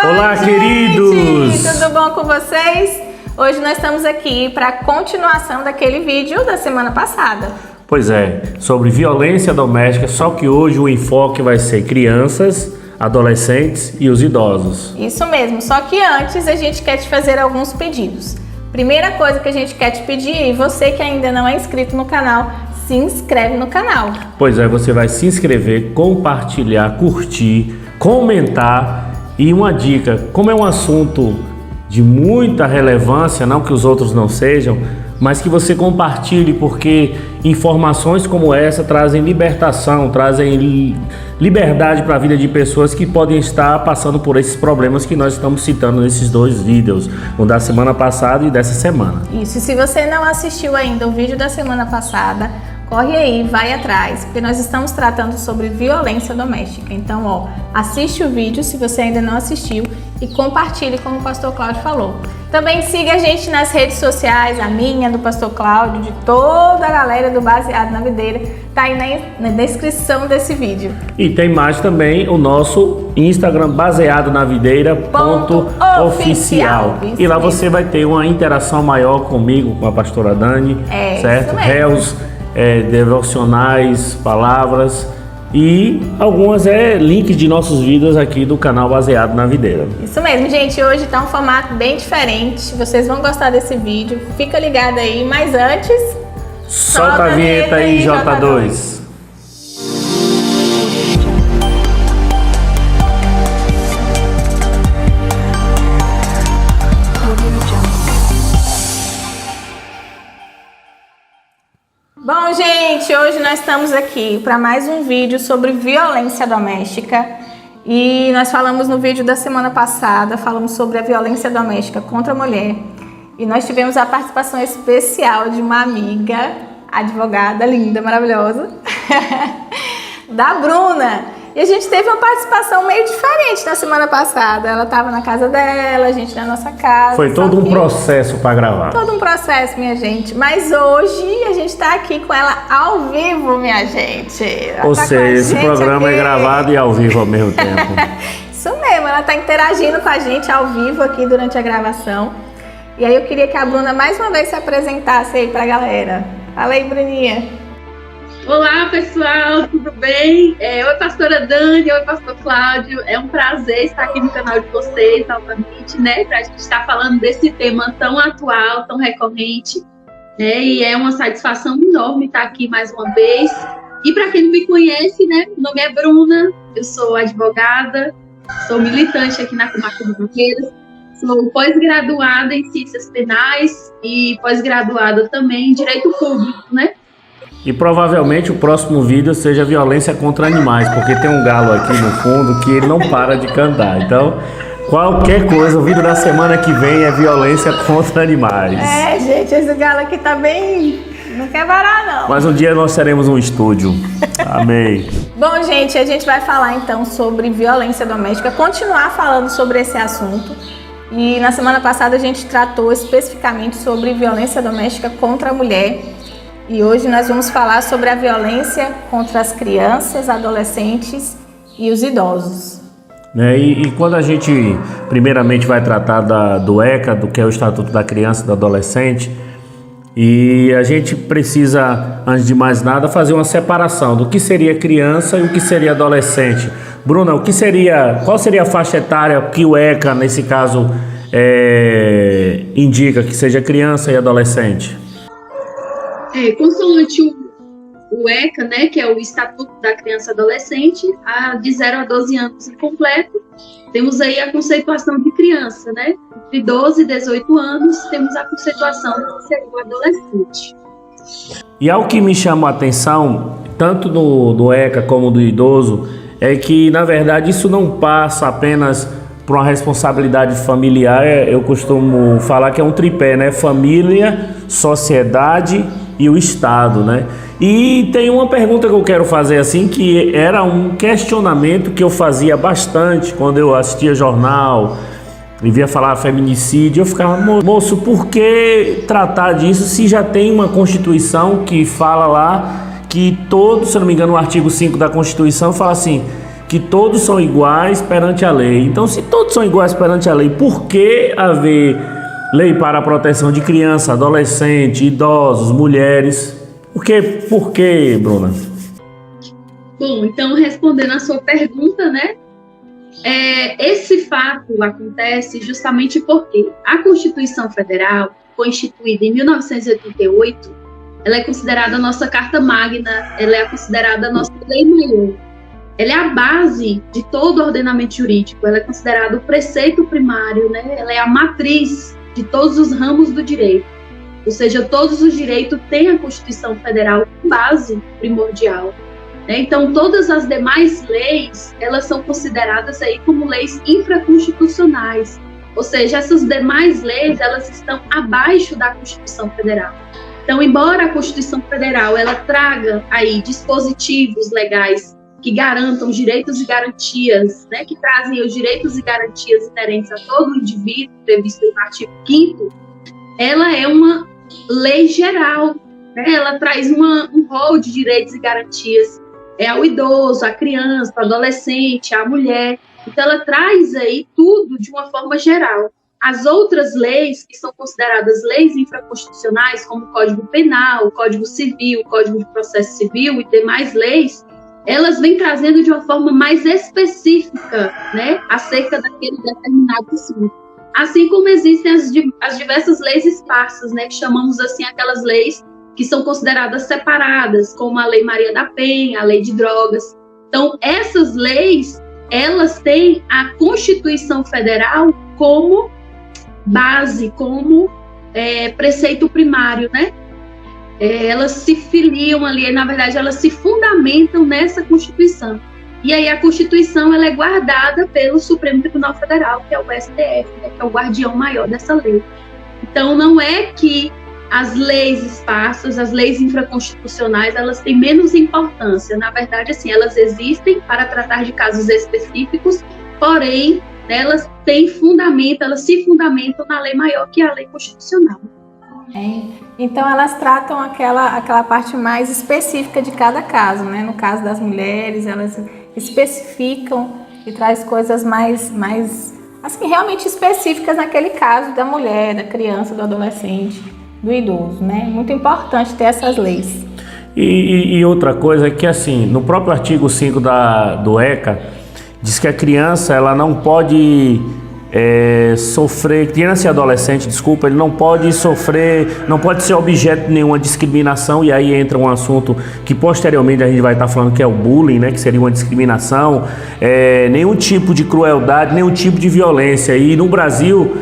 Olá, gente! queridos! Tudo bom com vocês? Hoje nós estamos aqui para a continuação daquele vídeo da semana passada. Pois é, sobre violência doméstica, só que hoje o enfoque vai ser crianças, adolescentes e os idosos. Isso mesmo, só que antes a gente quer te fazer alguns pedidos. Primeira coisa que a gente quer te pedir é você que ainda não é inscrito no canal, se inscreve no canal. Pois é, você vai se inscrever, compartilhar, curtir, comentar. E uma dica, como é um assunto de muita relevância, não que os outros não sejam, mas que você compartilhe, porque informações como essa trazem libertação, trazem liberdade para a vida de pessoas que podem estar passando por esses problemas que nós estamos citando nesses dois vídeos, o da semana passada e dessa semana. Isso, e se você não assistiu ainda o vídeo da semana passada, corre aí, vai atrás, porque nós estamos tratando sobre violência doméstica. Então, assiste o vídeo se você ainda não assistiu e compartilhe, como o pastor Cláudio falou. Também siga a gente nas redes sociais, a minha, do pastor Cláudio, de toda a galera do Baseado na Videira, tá aí na descrição desse vídeo. E tem mais também o nosso Instagram, baseado na videira.oficial. E lá você vai ter uma interação maior comigo, com a pastora Dani, certo? Réus, devocionais, palavras e algumas links de nossos vídeos aqui do canal Baseado na Videira. Isso mesmo, gente. Hoje tá um formato bem diferente. Vocês vão gostar desse vídeo. Fica ligado aí, mas antes... Solta a vinheta aí, J2. Bom, gente, hoje nós estamos aqui para mais um vídeo sobre violência doméstica. E nós falamos no vídeo da semana passada, falamos sobre a violência doméstica contra a mulher. E nós tivemos a participação especial de uma amiga, advogada linda, maravilhosa, da Bruna. E a gente teve uma participação meio diferente na semana passada. Ela estava na casa dela, a gente na nossa casa. Foi todo um processo para gravar. Todo um processo, minha gente. Mas hoje a gente está aqui com ela ao vivo, minha gente. Ou seja, esse programa é gravado e ao vivo ao mesmo tempo. Isso mesmo, ela está interagindo com a gente ao vivo aqui durante a gravação. E aí eu queria que a Bruna mais uma vez se apresentasse aí para a galera. Fala aí, Bruninha. Olá, pessoal, tudo bem? Oi, pastora Dani, oi, pastor Cláudio. É um prazer estar aqui no canal de vocês novamente, né? Para a gente estar falando desse tema tão atual, tão recorrente, né? E é uma satisfação enorme estar aqui mais uma vez. E para quem não me conhece, né? Meu nome é Bruna, eu sou advogada, sou militante aqui na Comarca do Barreiras, sou pós-graduada em Ciências Penais e pós-graduada também em Direito Público, né? E provavelmente o próximo vídeo seja violência contra animais, porque tem um galo aqui no fundo que ele não para de cantar. Então, qualquer coisa, o vídeo da semana que vem é violência contra animais. Gente, esse galo aqui tá bem... não quer parar, não. Mas um dia nós teremos um estúdio. Amém. Bom, gente, a gente vai falar então sobre violência doméstica, continuar falando sobre esse assunto. E na semana passada a gente tratou especificamente sobre violência doméstica contra a mulher. E hoje nós vamos falar sobre a violência contra as crianças, adolescentes e os idosos. E quando a gente primeiramente vai tratar do ECA, do que é o Estatuto da Criança e do Adolescente, e a gente precisa, antes de mais nada, fazer uma separação do que seria criança e o que seria adolescente. Bruna, qual seria a faixa etária que o ECA, nesse caso, indica que seja criança e adolescente? Consoante o ECA, né, que é o Estatuto da Criança e Adolescente, de 0 a 12 anos incompleto, temos aí a conceituação de criança, né? De 12 e 18 anos, temos a conceituação de ser um adolescente. E algo que me chama a atenção, tanto do ECA como do idoso, é que, na verdade, isso não passa apenas por uma responsabilidade familiar. Eu costumo falar que é um tripé, né? Família, sociedade e o Estado, né? E tem uma pergunta que eu quero fazer assim, que era um questionamento que eu fazia bastante quando eu assistia jornal e via falar feminicídio. Eu ficava, moço, por que tratar disso se já tem uma Constituição que fala lá que todo, se eu não me engano, o artigo 5 da Constituição fala assim, que todos são iguais perante a lei. Então, se todos são iguais perante a lei, por que haver lei para a proteção de criança, adolescente, idosos, mulheres? Por que, Bruna? Bom, então, respondendo a sua pergunta, né? Esse fato acontece justamente porque a Constituição Federal foi instituída em 1988, ela é considerada a nossa Carta Magna, ela é considerada a nossa lei maior. Ela é a base de todo o ordenamento jurídico, ela é considerada o preceito primário, né? Ela é a matriz de todos os ramos do direito. Ou seja, todos os direitos têm a Constituição Federal como base primordial. Então, todas as demais leis, elas são consideradas aí como leis infraconstitucionais. Ou seja, essas demais leis, elas estão abaixo da Constituição Federal. Então, embora a Constituição Federal, ela traga aí dispositivos legais que garantam direitos e garantias, né, que trazem os direitos e garantias inerentes a todo indivíduo, previsto no artigo 5º, ela é uma lei geral, né? Ela traz um rol de direitos e garantias ao idoso, à criança, ao adolescente, à mulher. Então, ela traz aí tudo de uma forma geral. As outras leis, que são consideradas leis infraconstitucionais, como o Código Penal, o Código Civil, o Código de Processo Civil e demais leis, elas vêm trazendo de uma forma mais específica, né, acerca daquele determinado assunto. Assim como existem as diversas leis esparsas, né, que chamamos assim aquelas leis que são consideradas separadas, como a Lei Maria da Penha, a Lei de Drogas. Então, essas leis, elas têm a Constituição Federal como base, como preceito primário, né? Elas se filiam ali, na verdade, elas se fundamentam nessa Constituição. E aí a Constituição, ela é guardada pelo Supremo Tribunal Federal, que é o STF, né, que é o guardião maior dessa lei. Então, não é que as leis esparsas, as leis infraconstitucionais, elas têm menos importância. Na verdade, assim, elas existem para tratar de casos específicos, porém, elas têm fundamento, elas se fundamentam na lei maior, que é a lei constitucional. Então, elas tratam aquela parte mais específica de cada caso, né? No caso das mulheres, elas especificam e traz coisas mais assim, realmente específicas naquele caso da mulher, da criança, do adolescente, do idoso, né? Muito importante ter essas leis. E outra coisa é que, assim, no próprio artigo 5 do ECA, diz que a criança, ela não pode sofrer, criança e adolescente, desculpa, ele não pode sofrer, não pode ser objeto de nenhuma discriminação, e aí entra um assunto que posteriormente a gente vai estar falando, que é o bullying, né, que seria uma discriminação, nenhum tipo de crueldade, nenhum tipo de violência. E no Brasil,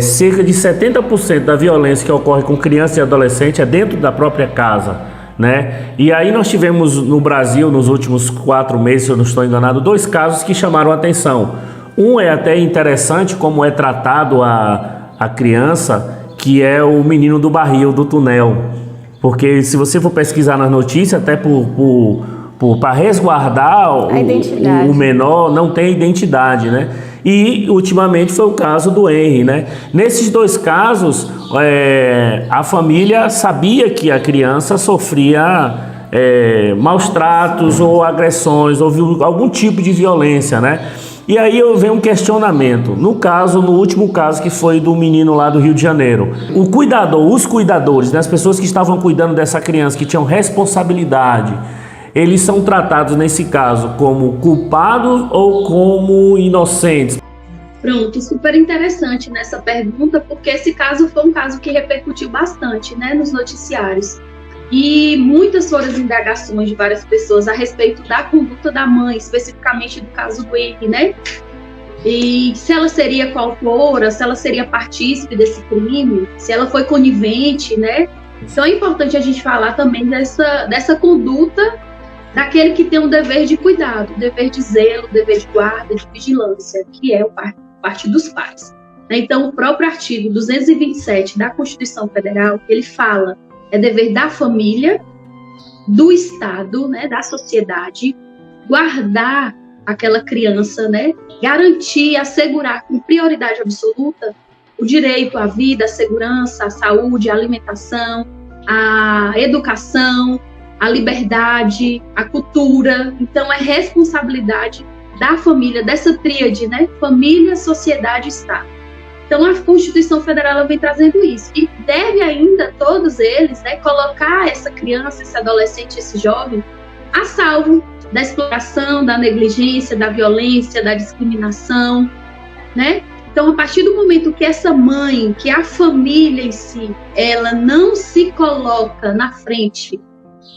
cerca de 70% da violência que ocorre com criança e adolescente é dentro da própria casa, né? E aí nós tivemos no Brasil, nos últimos 4 meses, se eu não estou enganado, 2 casos que chamaram a atenção. Um é até interessante como é tratado a criança, que é o menino do barril, do túnel. Porque se você for pesquisar nas notícias, até para resguardar o menor, não tem identidade, né? E ultimamente foi o caso do Henry, né? Nesses 2 casos, a família sabia que a criança sofria maus tratos ou agressões, ou algum tipo de violência, né? E aí vem um questionamento. No último caso, que foi do menino lá do Rio de Janeiro, os cuidadores, né, as pessoas que estavam cuidando dessa criança, que tinham responsabilidade, eles são tratados nesse caso como culpados ou como inocentes? Pronto, super interessante nessa pergunta, porque esse caso foi um caso que repercutiu bastante, né, nos noticiários. E muitas foram as indagações de várias pessoas a respeito da conduta da mãe, especificamente do caso do Henry, né? E se ela seria coautora, se ela seria partícipe desse crime, se ela foi conivente, né? Então é importante a gente falar também dessa conduta daquele que tem um dever de cuidado, dever de zelo, dever de guarda, de vigilância, que é parte dos pais. Então, o próprio artigo 227 da Constituição Federal, ele fala: é dever da família, do Estado, né, da sociedade, guardar aquela criança, né, garantir, assegurar com prioridade absoluta o direito à vida, à segurança, à saúde, à alimentação, à educação, a liberdade, a cultura. Então, é responsabilidade da família, dessa tríade, né? Família, sociedade e Estado. Então, a Constituição Federal ela vem trazendo isso. E deve ainda, todos eles, né, colocar essa criança, esse adolescente, esse jovem, a salvo da exploração, da negligência, da violência, da discriminação, né? Então, a partir do momento que essa mãe, que a família em si, ela não se coloca na frente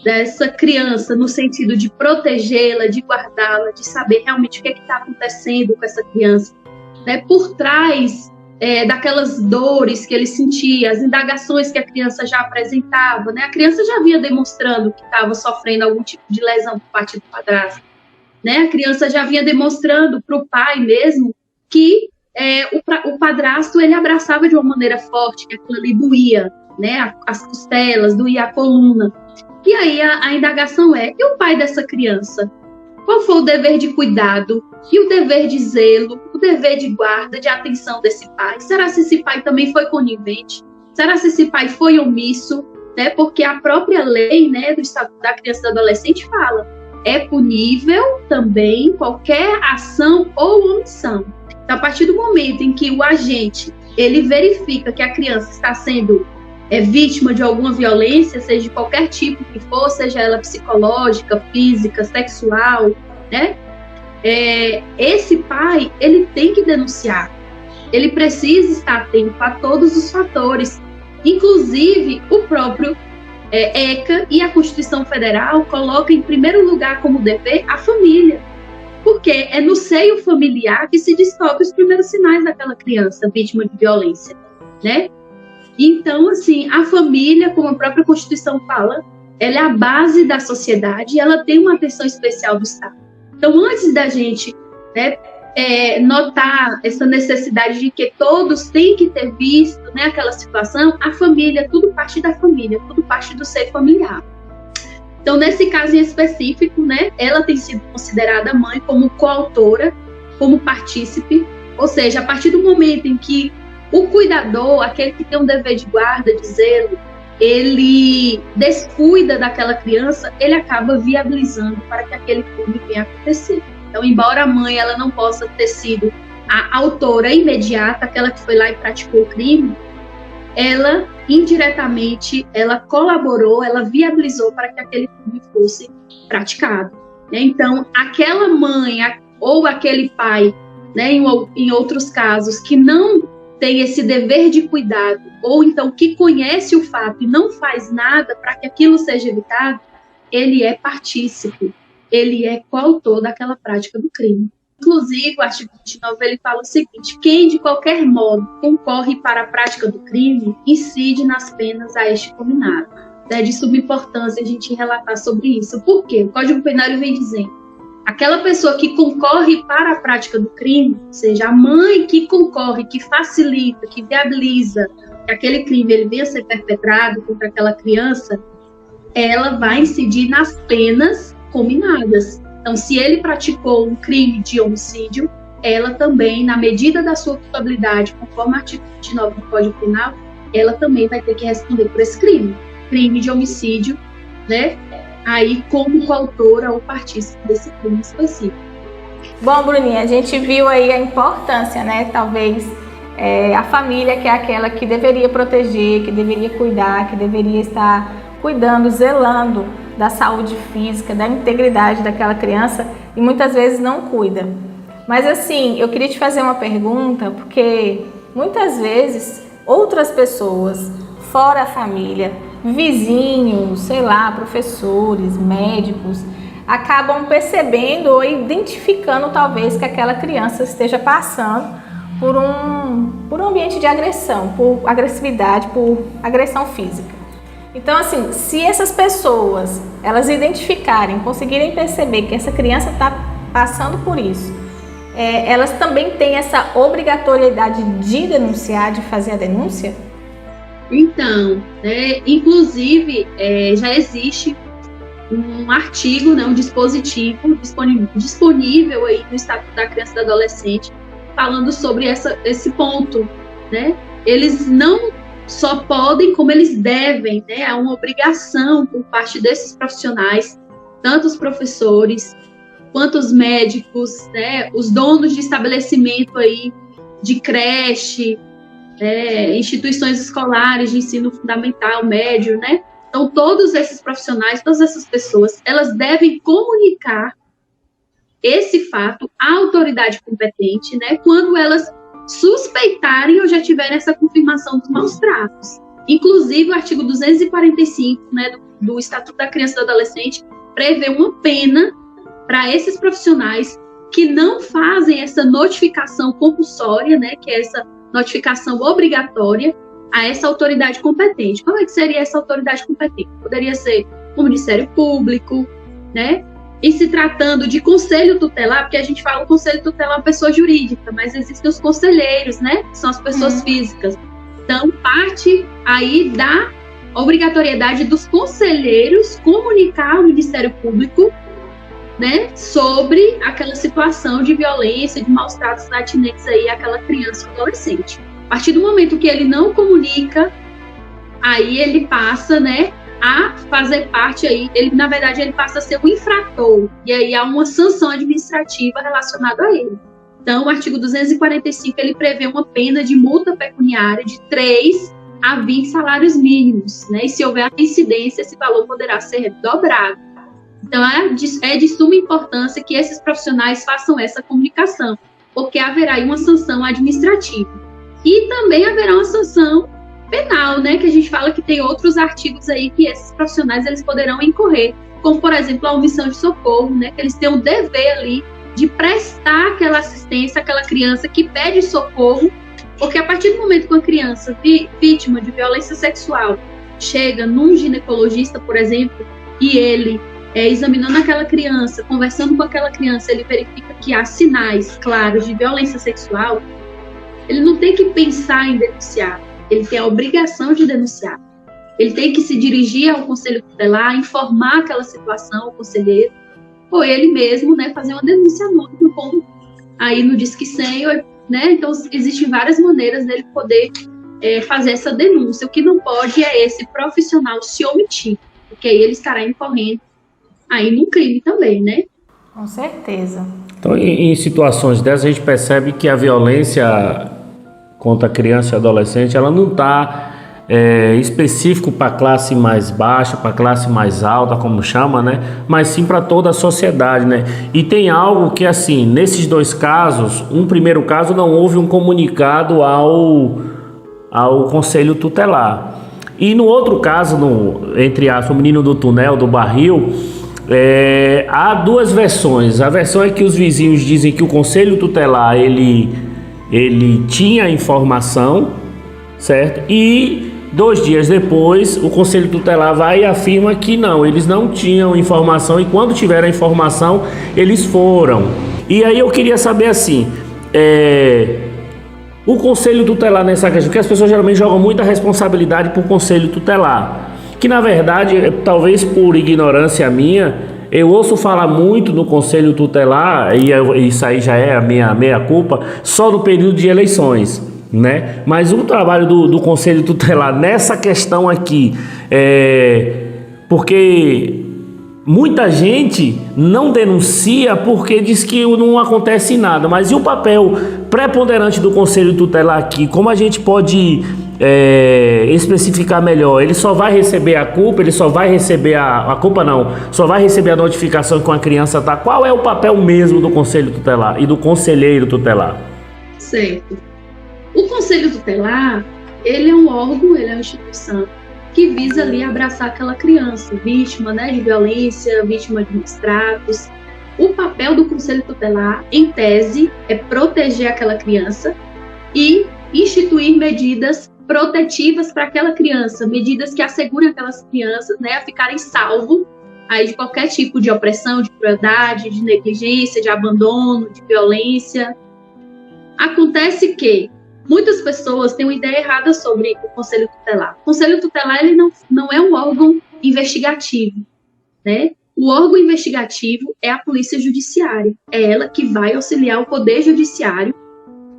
dessa criança no sentido de protegê-la, de guardá-la, de saber realmente o que está acontecendo com essa criança, né? Por trás daquelas dores que ele sentia, as indagações que a criança já apresentava, né? A criança já vinha demonstrando que estava sofrendo algum tipo de lesão por parte do padrasto, né? A criança já vinha demonstrando para o pai mesmo que o padrasto ele abraçava de uma maneira forte, que aquilo ali doía, né? As costelas, doía a coluna. E aí a indagação e o pai dessa criança? Qual foi o dever de cuidado e o dever de zelo, o dever de guarda, de atenção desse pai? Será se esse pai também foi conivente? Será se esse pai foi omisso? Né? Porque a própria lei, né, do Estatuto da Criança e do Adolescente fala, é punível também qualquer ação ou omissão. Então, a partir do momento em que o agente ele verifica que a criança está sendo vítima de alguma violência, seja de qualquer tipo que for, seja ela psicológica, física, sexual, né? Esse pai, ele tem que denunciar. Ele precisa estar atento a todos os fatores, inclusive o próprio ECA e a Constituição Federal coloca em primeiro lugar como dever a família, porque é no seio familiar que se descobre os primeiros sinais daquela criança vítima de violência, né? Então, assim, a família, como a própria Constituição fala, ela é a base da sociedade e ela tem uma atenção especial do Estado. Então, antes da gente, né, notar essa necessidade de que todos têm que ter visto, né, aquela situação, a família, tudo parte da família, tudo parte do seio familiar. Então, nesse caso em específico, né, ela tem sido considerada mãe como coautora, como partícipe, ou seja, a partir do momento em que o cuidador, aquele que tem um dever de guarda, de zelo, ele descuida daquela criança, ele acaba viabilizando para que aquele crime venha a acontecer. Então, embora a mãe ela não possa ter sido a autora imediata, aquela que foi lá e praticou o crime, ela, indiretamente, ela colaborou, ela viabilizou para que aquele crime fosse praticado. Né? Então, aquela mãe ou aquele pai, né, em outros casos, que não tem esse dever de cuidado, ou então que conhece o fato e não faz nada para que aquilo seja evitado, ele é partícipe, ele é coautor daquela prática do crime. Inclusive, o artigo 29 ele fala o seguinte: quem de qualquer modo concorre para a prática do crime incide nas penas a este combinado. É de suma importância a gente relatar sobre isso. Por quê? O Código Penal vem dizendo aquela pessoa que concorre para a prática do crime, ou seja, a mãe que concorre, que facilita, que viabiliza que aquele crime ele venha a ser perpetrado contra aquela criança, ela vai incidir nas penas combinadas. Então, se ele praticou um crime de homicídio, ela também, na medida da sua culpabilidade, conforme o artigo 29 do Código Penal, ela também vai ter que responder por esse crime de homicídio, né? Aí como coautora ou partícipe desse crime específico. Bom, Bruninha, a gente viu aí a importância, né? Talvez a família, que é aquela que deveria proteger, que deveria cuidar, que deveria estar cuidando, zelando da saúde física, da integridade daquela criança, e muitas vezes não cuida. Mas assim, eu queria te fazer uma pergunta, porque muitas vezes outras pessoas, fora a família, vizinhos, sei lá, professores, médicos, acabam percebendo ou identificando talvez que aquela criança esteja passando por um ambiente de agressão, por agressividade, por agressão física. Então, assim, se essas pessoas, elas identificarem, conseguirem perceber que essa criança está passando por isso, elas também têm essa obrigatoriedade de denunciar, de fazer a denúncia? Então, inclusive, já existe um artigo, né, um dispositivo disponível aí no Estatuto da Criança e do Adolescente, falando sobre esse ponto, né? Eles não só podem, como eles devem, né? Há uma obrigação por parte desses profissionais, tanto os professores, quanto os médicos, né? Os donos de estabelecimento aí, de creche, instituições escolares de ensino fundamental, médio, né? Então, todos esses profissionais, todas essas pessoas, elas devem comunicar esse fato à autoridade competente, né? Quando elas suspeitarem ou já tiverem essa confirmação dos maus tratos. Inclusive, o artigo 245, né, do Estatuto da Criança e do Adolescente prevê uma pena para esses profissionais que não fazem essa notificação compulsória, né, que é essa notificação obrigatória a essa autoridade competente. Como é que seria essa autoridade competente? Poderia ser o Ministério Público, né? E se tratando de conselho tutelar, porque a gente fala o conselho tutelar é uma pessoa jurídica, mas existem os conselheiros, né? Que são as pessoas físicas. Então, parte aí da obrigatoriedade dos conselheiros comunicar ao Ministério Público, né, sobre aquela situação de violência, de maus tratos atinentes aí àquela criança ou adolescente. A partir do momento que ele não comunica, aí ele passa, né, a fazer parte aí, na verdade ele passa a ser um infrator, e aí há uma sanção administrativa relacionada a ele. Então, o artigo 245, ele prevê uma pena de multa pecuniária de 3 a 20 salários mínimos, né, e se houver incidência, esse valor poderá ser dobrado. Então, é de suma importância que esses profissionais façam essa comunicação, porque haverá aí uma sanção administrativa. E também haverá uma sanção penal, né, que a gente fala que tem outros artigos aí que esses profissionais eles poderão incorrer, como, por exemplo, a omissão de socorro, né, que eles têm o dever ali de prestar aquela assistência àquela criança que pede socorro, porque a partir do momento que uma criança vítima de violência sexual chega num ginecologista, por exemplo, e ele, examinando aquela criança, conversando com aquela criança, ele verifica que há sinais claros de violência sexual, ele não tem que pensar em denunciar, ele tem a obrigação de denunciar. Ele tem que se dirigir ao conselho tutelar, informar aquela situação ao conselheiro, ou ele mesmo, né, fazer uma denúncia anônima, como aí no Disque 100, né? Então, existem várias maneiras dele poder fazer essa denúncia. O que não pode é esse profissional se omitir, porque aí ele estará incorrendo aí no crime também, né? Com certeza. Então, em situações dessas, a gente percebe que a violência contra criança e adolescente, ela não está específico para a classe mais baixa, para a classe mais alta, como chama, né? Mas sim para toda a sociedade, né? E tem algo que, assim, nesses dois casos, um primeiro caso não houve um comunicado ao Conselho Tutelar. E no outro caso, entre aspas, o menino do túnel, do barril, há duas versões. A versão é que os vizinhos dizem que o Conselho Tutelar, ele tinha informação, certo? E 2 dias depois, o Conselho Tutelar vai e afirma que não, eles não tinham informação, e quando tiveram a informação, eles foram. E aí eu queria saber assim, o Conselho Tutelar nessa questão, porque as pessoas geralmente jogam muita responsabilidade para o Conselho Tutelar, que na verdade, talvez por ignorância minha, eu ouço falar muito no Conselho Tutelar, e isso aí já é a minha meia-culpa, só no período de eleições, né? Mas o trabalho do Conselho Tutelar nessa questão aqui, porque muita gente não denuncia porque diz que não acontece nada, mas e o papel preponderante do Conselho Tutelar aqui? Como a gente pode especificar melhor? Ele só vai receber a culpa, ele só vai receber a culpa não, só vai receber a notificação que uma criança está. Qual é o papel mesmo do Conselho Tutelar e do conselheiro tutelar? Certo. O Conselho Tutelar, ele é um órgão, ele é uma instituição que visa ali abraçar aquela criança vítima, né, de violência, vítima de maus tratos. O papel do Conselho Tutelar, em tese, é proteger aquela criança e instituir medidas protetivas para aquela criança, medidas que assegurem aquelas crianças, né, a ficarem salvo aí de qualquer tipo de opressão, de crueldade, de negligência, de abandono, de violência. Acontece que muitas pessoas têm uma ideia errada sobre o Conselho Tutelar. O Conselho Tutelar, ele não é um órgão investigativo, né? O órgão investigativo é a Polícia Judiciária. É ela que vai auxiliar o Poder Judiciário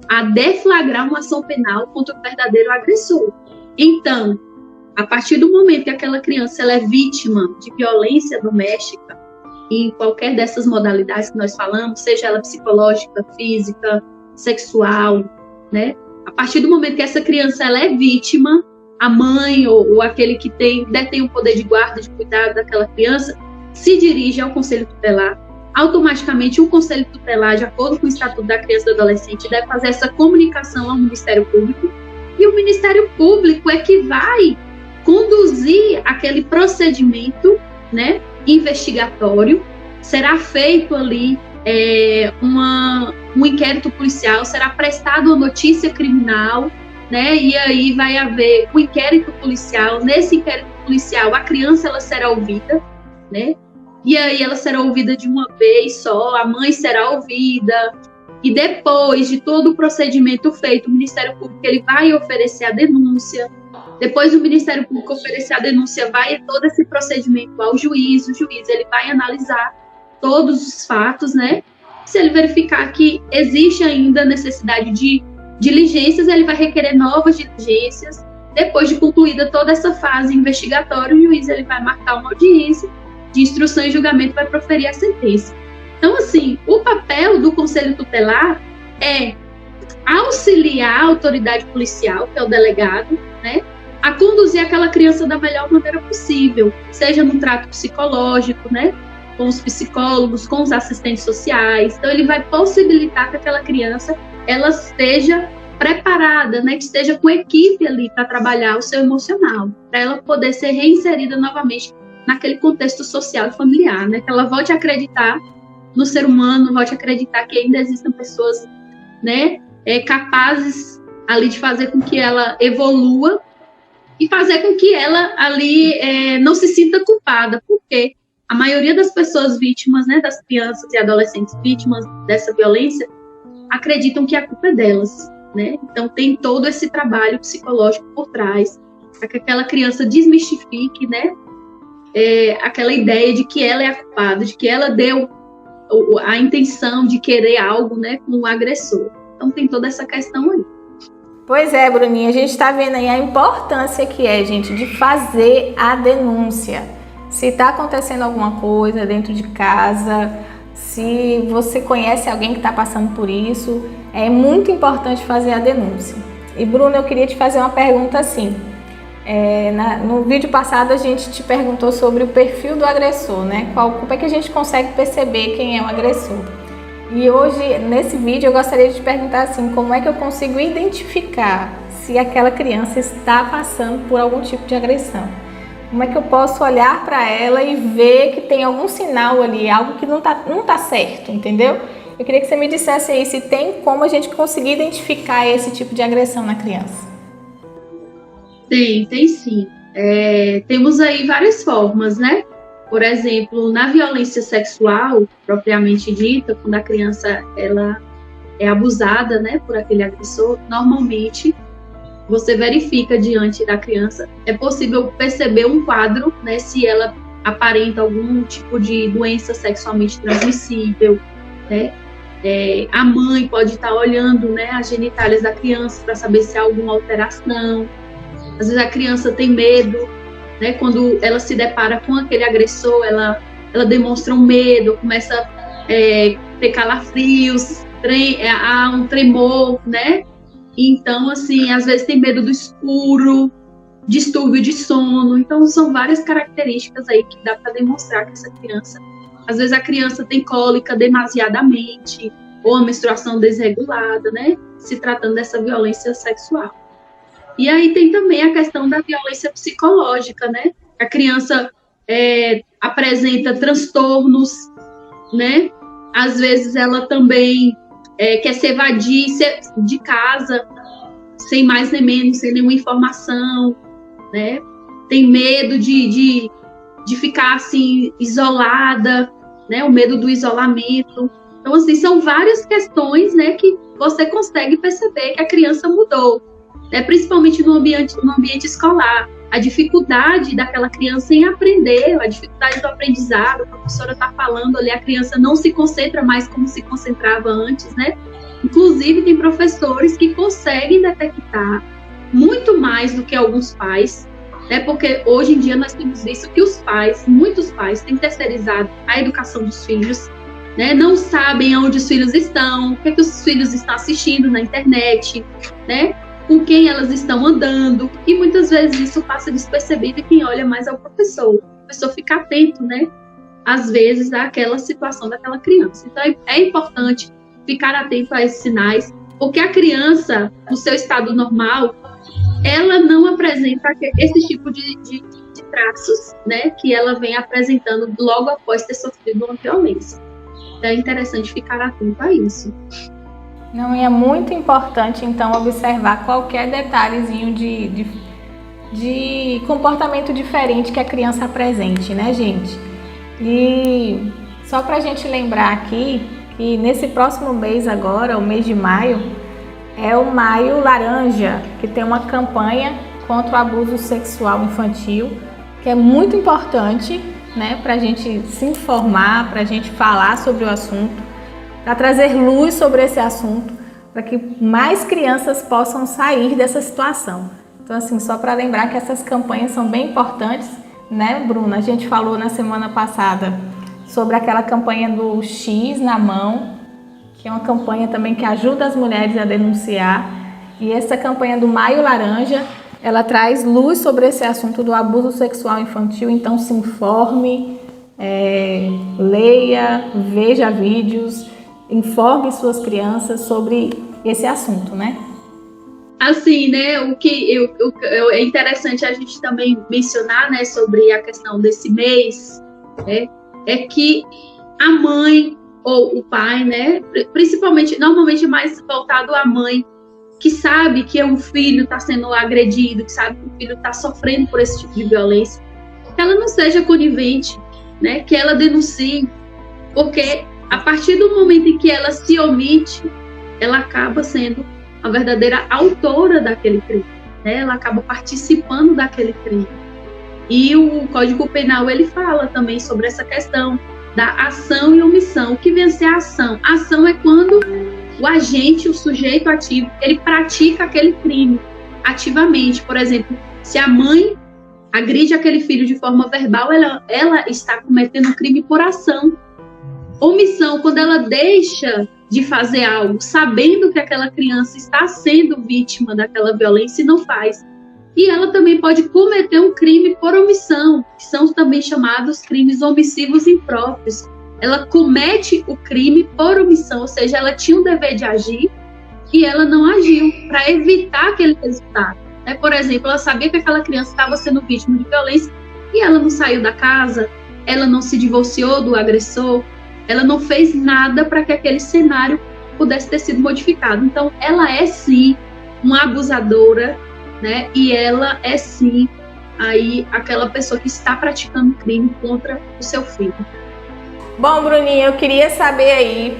a deflagrar uma ação penal contra o verdadeiro agressor. Então, a partir do momento que aquela criança ela é vítima de violência doméstica, em qualquer dessas modalidades que nós falamos, seja ela psicológica, física, sexual, né? A partir do momento que essa criança ela é vítima, a mãe ou aquele que detém o poder de guarda, de cuidado daquela criança, se dirige ao Conselho Tutelar. Automaticamente, o Conselho Tutelar, de acordo com o Estatuto da Criança e do Adolescente, deve fazer essa comunicação ao Ministério Público, e o Ministério Público é que vai conduzir aquele procedimento, né, investigatório. Será feito ali um inquérito policial, será prestada uma notícia criminal, né, e aí vai haver um inquérito policial. Nesse inquérito policial, a criança ela será ouvida, né, e aí ela será ouvida de uma vez só, a mãe será ouvida, e depois de todo o procedimento feito, o Ministério Público ele vai oferecer a denúncia. Depois do Ministério Público oferecer a denúncia, vai todo esse procedimento ao juiz. O juiz ele vai analisar todos os fatos, né? Se ele verificar que existe ainda necessidade de diligências, ele vai requerer novas diligências. Depois de concluída toda essa fase investigatória, o juiz ele vai marcar uma audiência de instrução e julgamento, vai proferir a sentença. Então, assim, o papel do Conselho Tutelar é auxiliar a autoridade policial, que é o delegado, né, a conduzir aquela criança da melhor maneira possível, seja no trato psicológico, né, com os psicólogos, com os assistentes sociais. Então, ele vai possibilitar que aquela criança ela esteja preparada, né, que esteja com equipe ali para trabalhar o seu emocional, para ela poder ser reinserida novamente naquele contexto social e familiar, né, que ela volte a acreditar no ser humano, volte a acreditar que ainda existem pessoas, né, capazes ali de fazer com que ela evolua e fazer com que ela ali não se sinta culpada, porque a maioria das pessoas vítimas, né, das crianças e adolescentes vítimas dessa violência, acreditam que a culpa é delas, né? Então tem todo esse trabalho psicológico por trás, para que aquela criança desmistifique, né, aquela ideia de que ela é a culpada, de que ela deu a intenção de querer algo, né, com o agressor. Então tem toda essa questão aí. Pois é, Bruninha, a gente está vendo aí a importância que é, gente, de fazer a denúncia. Se está acontecendo alguma coisa dentro de casa, se você conhece alguém que está passando por isso, é muito importante fazer a denúncia. E, Bruna, eu queria te fazer uma pergunta assim. No vídeo passado a gente te perguntou sobre o perfil do agressor, né? Como é que a gente consegue perceber quem é o agressor? E hoje, nesse vídeo, eu gostaria de te perguntar assim, como é que eu consigo identificar se aquela criança está passando por algum tipo de agressão? Como é que eu posso olhar para ela e ver que tem algum sinal ali, algo que não tá certo, entendeu? Eu queria que você me dissesse aí se tem como a gente conseguir identificar esse tipo de agressão na criança. Tem sim. Temos aí várias formas, né? Por exemplo, na violência sexual, propriamente dita, quando a criança ela é abusada, né, por aquele agressor, normalmente você verifica diante da criança, é possível perceber um quadro, né, se ela aparenta algum tipo de doença sexualmente transmissível, né? A mãe pode estar olhando, né, as genitálias da criança para saber se há alguma alteração. Às vezes a criança tem medo, né, quando ela se depara com aquele agressor, ela demonstra um medo, começa a ter calafrios, há um tremor, né? Então, assim, às vezes tem medo do escuro, distúrbio de sono. Então, são várias características aí que dá para demonstrar que essa criança... Às vezes a criança tem cólica demasiadamente, ou a menstruação desregulada, né? Se tratando dessa violência sexual. E aí tem também a questão da violência psicológica, né? A criança apresenta transtornos, né? Às vezes ela também quer se evadir de casa, sem mais nem menos, sem nenhuma informação, né? Tem medo de ficar assim, isolada, né? O medo do isolamento. Então, assim, são várias questões, né, que você consegue perceber que a criança mudou. Principalmente no ambiente escolar, a dificuldade daquela criança em aprender, a dificuldade do aprendizado, a professora está falando ali, a criança não se concentra mais como se concentrava antes, né? Inclusive, tem professores que conseguem detectar muito mais do que alguns pais, né? Porque hoje em dia nós temos visto que muitos pais têm terceirizado a educação dos filhos, né? Não sabem onde os filhos estão, o que é que os filhos estão assistindo na internet, né? Com quem elas estão andando, e muitas vezes isso passa despercebido, e quem olha mais é o professor fica atento, né? Às vezes, àquela situação daquela criança. Então, é importante ficar atento a esses sinais, porque a criança, no seu estado normal, ela não apresenta esse tipo de traços, né? Que ela vem apresentando logo após ter sofrido uma violência. Então, é interessante ficar atento a isso. Não, e é muito importante, então, observar qualquer detalhezinho de comportamento diferente que a criança apresente, né, gente? E só para a gente lembrar aqui que nesse próximo mês agora, o mês de maio, é o Maio Laranja, que tem uma campanha contra o abuso sexual infantil, que é muito importante, né, para a gente se informar, para a gente falar sobre o assunto, para trazer luz sobre esse assunto, para que mais crianças possam sair dessa situação. Então, assim, só para lembrar que essas campanhas são bem importantes, né, Bruna? A gente falou na semana passada sobre aquela campanha do X na mão, que é uma campanha também que ajuda as mulheres a denunciar. E essa campanha do Maio Laranja, ela traz luz sobre esse assunto do abuso sexual infantil. Então, se informe, leia, veja vídeos, informe suas crianças sobre esse assunto, né? Assim, né, o que é interessante a gente também mencionar, né, sobre a questão desse mês, né, é que a mãe ou o pai, né, principalmente, normalmente mais voltado à mãe, que sabe que o filho está sendo agredido, que sabe que o filho está sofrendo por esse tipo de violência, que ela não seja conivente, né, que ela denuncie, porque a partir do momento em que ela se omite, ela acaba sendo a verdadeira autora daquele crime, né? Ela acaba participando daquele crime. E o Código Penal, ele fala também sobre essa questão da ação e omissão. O que vem a ser a ação? A ação é quando o agente, o sujeito ativo, ele pratica aquele crime ativamente. Por exemplo, se a mãe agride aquele filho de forma verbal, ela está cometendo um crime por ação. Omissão, quando ela deixa de fazer algo, sabendo que aquela criança está sendo vítima daquela violência e não faz. E ela também pode cometer um crime por omissão, que são também chamados crimes omissivos impróprios. Ela comete o crime por omissão, ou seja, ela tinha um dever de agir e ela não agiu para evitar aquele resultado. Por exemplo, ela sabia que aquela criança estava sendo vítima de violência e ela não saiu da casa, ela não se divorciou do agressor, ela não fez nada para que aquele cenário pudesse ter sido modificado. Então, ela é sim uma abusadora, né? E ela é sim aí aquela pessoa que está praticando crime contra o seu filho. Bom, Bruninha, eu queria saber aí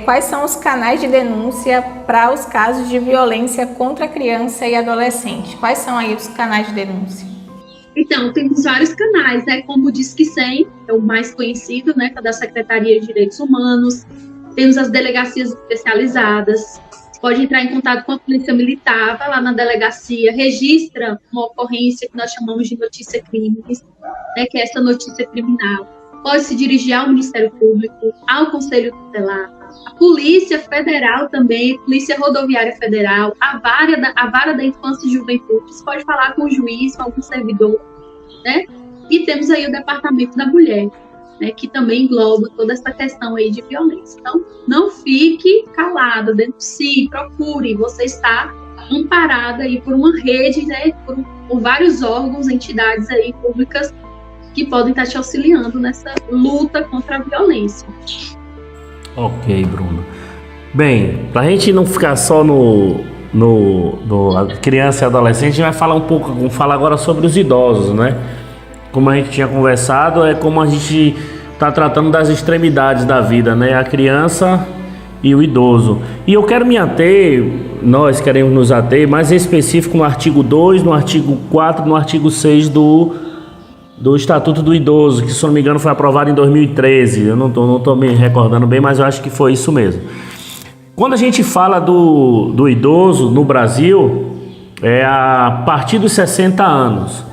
quais são os canais de denúncia para os casos de violência contra criança e adolescente. Quais são aí os canais de denúncia? Então, temos vários canais, né? Como o Disque 100, é o mais conhecido, né? Que é da Secretaria de Direitos Humanos. Temos as delegacias especializadas. Você pode entrar em contato com a Polícia Militar, vai lá na delegacia, registra uma ocorrência que nós chamamos de notícia crimes, né? Que é essa notícia criminal. Pode se dirigir ao Ministério Público, ao Conselho Tutelar, a Polícia Federal também, Polícia Rodoviária Federal, a Vara da Infância e Juventude. Você pode falar com o juiz, com algum servidor, né? E temos aí o Departamento da Mulher, né, que também engloba toda essa questão aí de violência. Então, não fique calada, denuncie, procure. Você está amparada aí por uma rede, né, por vários órgãos, entidades aí públicas que podem estar te auxiliando nessa luta contra a violência. Ok, Bruno. Bem, para a gente não ficar só no criança e adolescente, a gente vai falar agora sobre os idosos, né? Como a gente tinha conversado, é como a gente está tratando das extremidades da vida, né? A criança e o idoso. E eu quero me ater, nós queremos nos ater, mais específico no artigo 2, no artigo 4, no artigo 6 do Estatuto do Idoso, que, se não me engano, foi aprovado em 2013. Eu não tô me recordando bem, mas eu acho que foi isso mesmo. Quando a gente fala do idoso no Brasil, é a partir dos 60 anos.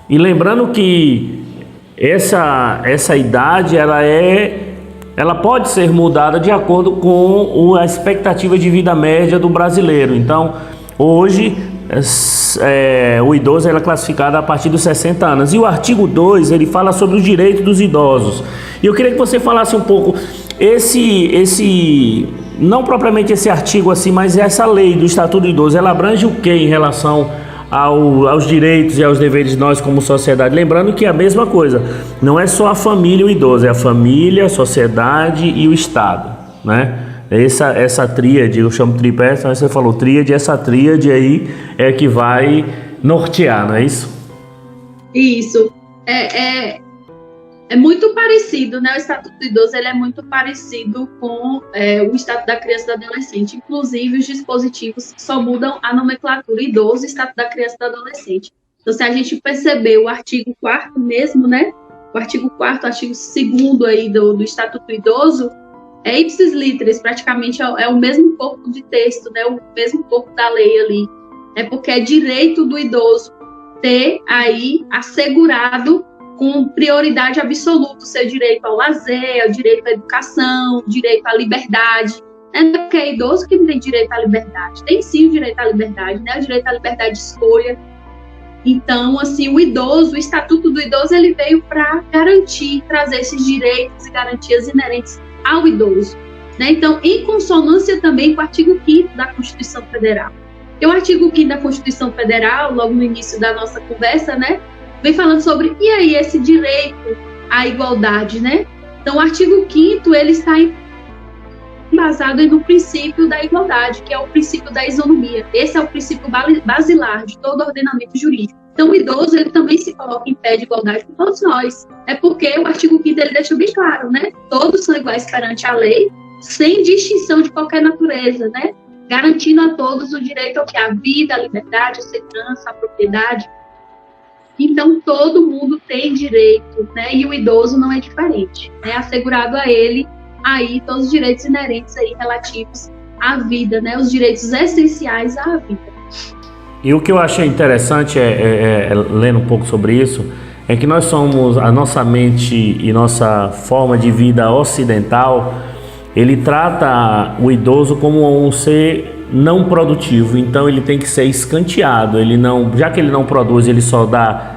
E lembrando que essa idade ela pode ser mudada de acordo com a expectativa de vida média do brasileiro. Então, hoje, o idoso é classificado a partir dos 60 anos. E o artigo 2, ele fala sobre os direitos dos idosos. E eu queria que você falasse um pouco, não propriamente esse artigo assim, mas essa lei do Estatuto do Idoso, ela abrange o que em relação aos direitos e aos deveres de nós como sociedade? Lembrando que é a mesma coisa, não é só a família e o idoso, é a família, a sociedade e o Estado, né? Essa tríade, eu chamo tripé, então você falou tríade, essa tríade aí é que vai nortear, não é isso? Isso. É muito parecido, né? O Estatuto do Idoso, ele é muito parecido com o Estatuto da Criança e do Adolescente. Inclusive, os dispositivos só mudam a nomenclatura idoso e Estatuto da Criança e do Adolescente. Então, se a gente perceber o artigo 4º mesmo, né? O artigo 4º, artigo 2º aí do Estatuto do Idoso, ipsis literis, praticamente é o mesmo corpo de texto, né? O mesmo corpo da lei ali. É porque é direito do idoso ter aí assegurado com prioridade absoluta o seu direito ao lazer, ao direito à educação, direito à liberdade. Não é porque é idoso que não tem direito à liberdade. Tem sim o direito à liberdade, né? O direito à liberdade de escolha. Então, assim, o Estatuto do Idoso, ele veio para garantir, trazer esses direitos e garantias inerentes ao idoso, né? Então, em consonância também com o artigo 5º da Constituição Federal. E o artigo 5º da Constituição Federal, logo no início da nossa conversa, né, vem falando sobre, e aí, esse direito à igualdade, né? Então, o artigo 5º, ele está embasado no princípio da igualdade, que é o princípio da isonomia. Esse é o princípio basilar de todo ordenamento jurídico. Então, o idoso, ele também se coloca em pé de igualdade com todos nós. É porque o artigo 5º, ele deixa bem claro, né? Todos são iguais perante a lei, sem distinção de qualquer natureza, né? Garantindo a todos o direito ao que? A vida, a liberdade, a segurança, a propriedade. Então, todo mundo tem direito, né? E o idoso não é diferente. É assegurado a ele aí todos os direitos inerentes aí relativos à vida, né? Os direitos essenciais à vida. E o que eu achei interessante, lendo um pouco sobre isso, é que nós somos, a nossa mente e nossa forma de vida ocidental, ele trata o idoso como um ser não produtivo, então ele tem que ser escanteado, já que ele não produz, ele só dá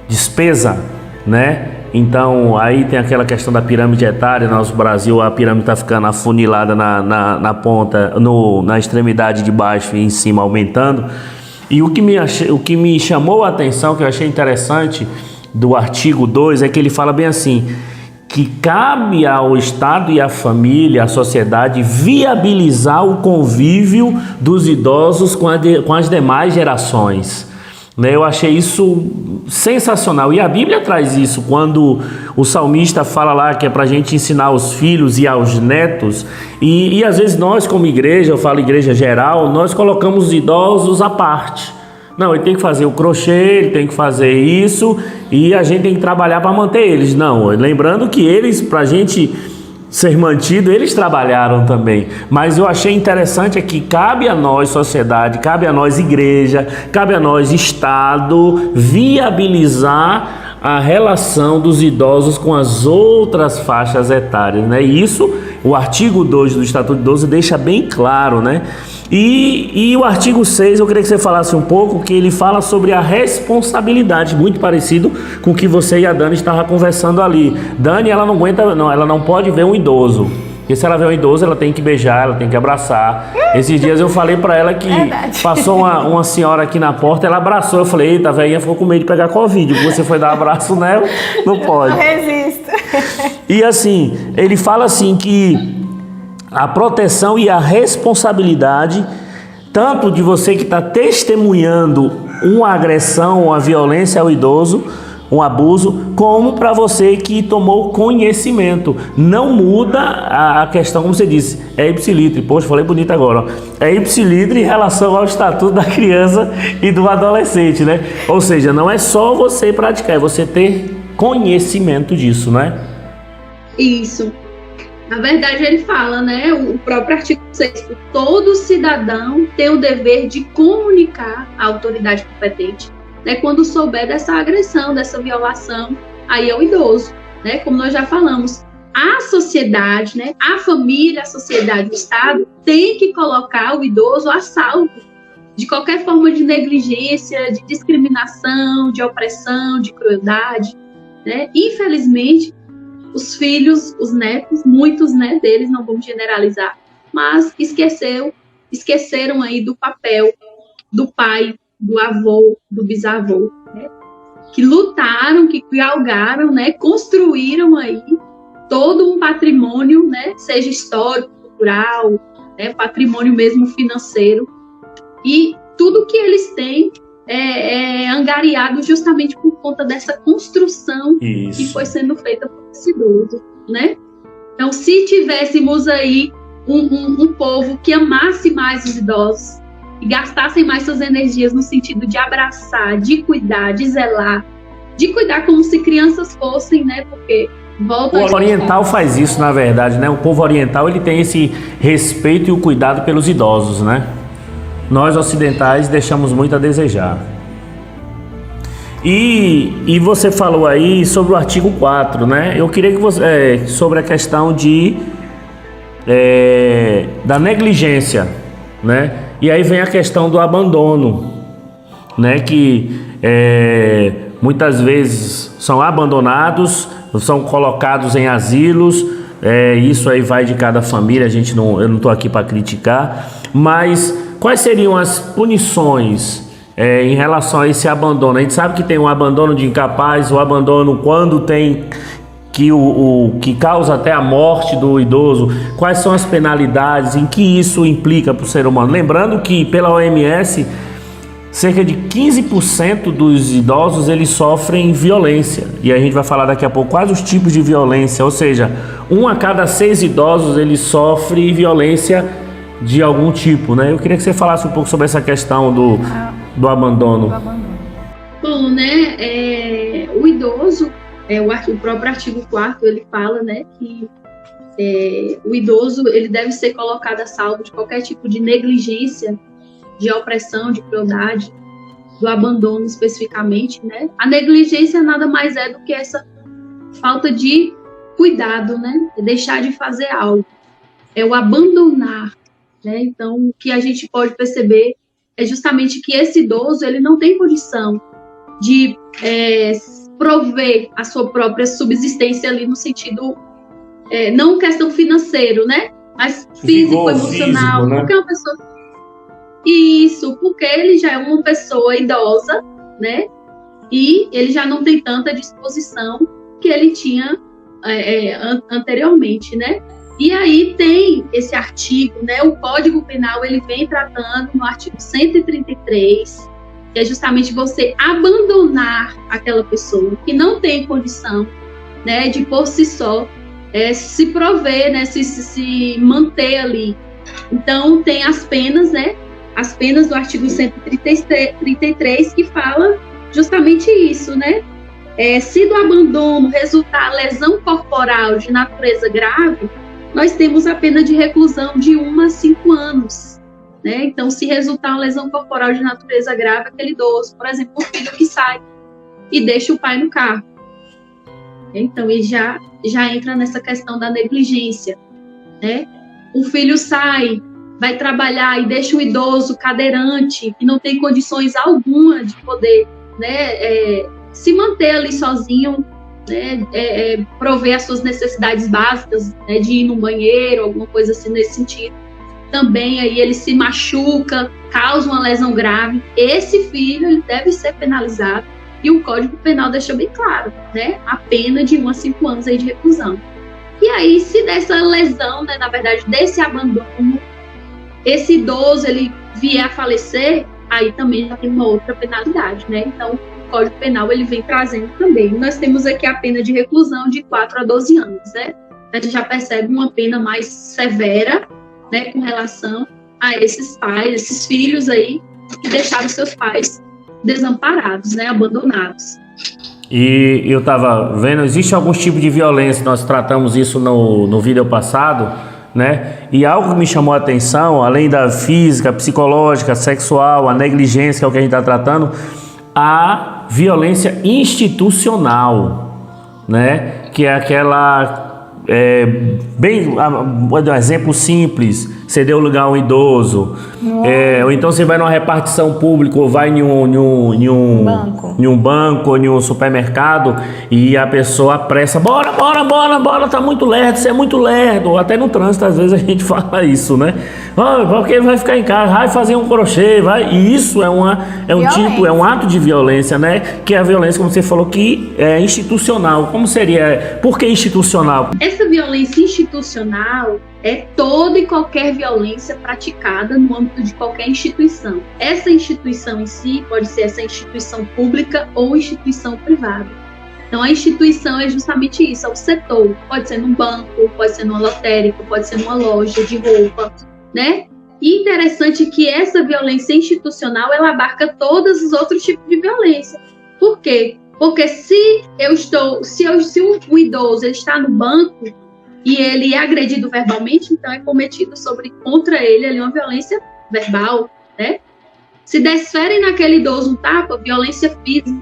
despesa, né? Então aí tem aquela questão da pirâmide etária. No nosso Brasil a pirâmide está ficando afunilada na ponta, na extremidade de baixo e em cima aumentando. E o que me chamou a atenção, que eu achei interessante do artigo 2, é que ele fala bem assim, que cabe ao Estado e à família, à sociedade, viabilizar o convívio dos idosos com as demais gerações. Eu achei isso sensacional. E a Bíblia traz isso, quando o salmista fala lá que é para a gente ensinar aos filhos e aos netos. E às vezes nós, como igreja, eu falo igreja geral, nós colocamos os idosos à parte. Não, ele tem que fazer o crochê, ele tem que fazer isso, e a gente tem que trabalhar para manter eles. Não, lembrando que eles, para a gente ser mantido, eles trabalharam também. Mas eu achei interessante é que cabe a nós, sociedade, cabe a nós, igreja, cabe a nós, Estado, viabilizar a relação dos idosos com as outras faixas etárias, né? E isso, o artigo 2 do Estatuto do Idoso deixa bem claro, né? E o artigo 6, eu queria que você falasse um pouco, que ele fala sobre a responsabilidade, muito parecido com o que você e a Dani estavam conversando ali. Dani, ela não aguenta, não, ela não pode ver um idoso. Porque se ela vê um idoso, ela tem que beijar, ela tem que abraçar. Esses dias eu falei pra ela que passou uma senhora aqui na porta, ela abraçou. Eu falei, eita, a velhinha ficou com medo de pegar Covid. Você foi dar um abraço nela? Não pode. Não resisto. E assim, ele fala assim que a proteção e a responsabilidade, tanto de você que está testemunhando uma agressão, uma violência ao idoso, um abuso, como para você que tomou conhecimento. Não muda a questão, como você disse, é ipsilitri. Poxa, falei bonito agora, ó. É ipsilitri em relação ao Estatuto da Criança e do Adolescente, né? Ou seja, não é só você praticar, é você ter conhecimento disso, né? Isso. Na verdade, ele fala, né, o próprio artigo 6º, todo cidadão tem o dever de comunicar à autoridade competente, né, quando souber dessa agressão, dessa violação aí ao idoso, né, como nós já falamos. A sociedade, né, a família, a sociedade, o Estado tem que colocar o idoso a salvo de qualquer forma de negligência, de discriminação, de opressão, de crueldade, né? Infelizmente, os filhos, os netos, muitos, né, deles, não vamos generalizar, mas esqueceram aí do papel do pai, do avô, do bisavô, né? Que lutaram, que galgaram, né, construíram aí todo um patrimônio, né, seja histórico, cultural, né, patrimônio mesmo financeiro, e tudo que eles têm é angariado justamente por conta dessa construção que foi sendo feita por esse idoso, né? Então, se tivéssemos aí um povo que amasse mais os idosos e gastassem mais suas energias no sentido de abraçar, de cuidar, de zelar, de cuidar como se crianças fossem, né? Porque o povo oriental faz isso, na verdade, né? O povo oriental, ele tem esse respeito e o cuidado pelos idosos, né? Nós ocidentais deixamos muito a desejar. E você falou aí sobre o artigo 4, né? Eu queria que você, sobre a questão da negligência, né? E aí vem a questão do abandono, né? Que muitas vezes são abandonados, são colocados em asilos. Isso aí vai de cada família. Eu não estou aqui para criticar, mas quais seriam as punições em relação a esse abandono? A gente sabe que tem um abandono de incapaz, o abandono quando tem que causa até a morte do idoso. Quais são as penalidades, em que isso implica para o ser humano? Lembrando que pela OMS, cerca de 15% dos idosos eles sofrem violência, e a gente vai falar daqui a pouco quais os tipos de violência, ou seja, 1 a cada 6 idosos ele sofre violência de algum tipo, né? Eu queria que você falasse um pouco sobre essa questão do abandono. Bom, né, o idoso, o próprio artigo 4º, ele fala, né, que o idoso ele deve ser colocado a salvo de qualquer tipo de negligência, de opressão, de crueldade, do abandono especificamente, né? A negligência nada mais é do que essa falta de cuidado, né? É deixar de fazer algo, é o abandonar, né? Então, o que a gente pode perceber é justamente que esse idoso ele não tem condição de prover a sua própria subsistência ali no sentido, não questão financeiro, né? Mas físico, emocional, físico, né? Porque é uma pessoa... Isso, porque ele já é uma pessoa idosa, né? E ele já não tem tanta disposição que ele tinha anteriormente, né? E aí tem esse artigo, né? O Código Penal, ele vem tratando no artigo 133, que é justamente você abandonar aquela pessoa que não tem condição, né, de por si só se prover, né, se manter ali. Então tem as penas, né? As penas do artigo 133 que fala justamente isso, né? Se do abandono resultar lesão corporal de natureza grave, nós temos a pena de reclusão de 1 a 5 anos, né? Então, se resultar uma lesão corporal de natureza grave, aquele idoso, por exemplo, o filho que sai e deixa o pai no carro. Então, ele já entra nessa questão da negligência, né? O filho sai, vai trabalhar e deixa o idoso cadeirante, que não tem condições alguma de poder, né, se manter ali sozinho, né, prover as suas necessidades básicas, né, de ir no banheiro, alguma coisa assim nesse sentido. Também aí ele se machuca, causa uma lesão grave. Esse filho ele deve ser penalizado, e o Código Penal deixa bem claro, né, a pena de 1 a 5 anos aí de reclusão. E aí, se dessa lesão, né, na verdade, desse abandono, esse idoso ele vier a falecer, aí também já tem uma outra penalidade, né? Então, o Código Penal ele vem trazendo também. Nós temos aqui a pena de reclusão de 4 a 12 anos, né? A gente já percebe uma pena mais severa, né, com relação a esses pais, esses filhos aí que deixaram seus pais desamparados, né, abandonados. E eu estava vendo, existe alguns tipos de violência, nós tratamos isso no vídeo passado, né? E algo que me chamou a atenção, além da física, psicológica, sexual, a negligência, que é o que a gente está tratando, a violência institucional, né? Que é aquela... um exemplo simples, você deu lugar a um idoso, ou então você vai numa repartição pública ou vai em um banco ou em um supermercado e a pessoa apressa, bora, tá muito lerdo, você é muito lerdo, ou até no trânsito às vezes a gente fala isso, né? Porque ele vai ficar em casa, vai fazer um crochê, vai, e isso é um ato de violência, né? Que é a violência, como você falou, que é institucional. Como seria? Por que institucional? Essa violência institucional é toda e qualquer violência praticada no âmbito de qualquer instituição. Essa instituição em si pode ser essa instituição pública ou instituição privada. Então, a instituição é justamente isso, é o setor. Pode ser num banco, pode ser numa lotérica, pode ser numa loja de roupa, né? E interessante que essa violência institucional, ela abarca todos os outros tipos de violência. Por quê? Porque se o idoso ele está no banco e ele é agredido verbalmente, então é cometido contra ele ali uma violência verbal, né? Se desferem naquele idoso um tapa, violência física.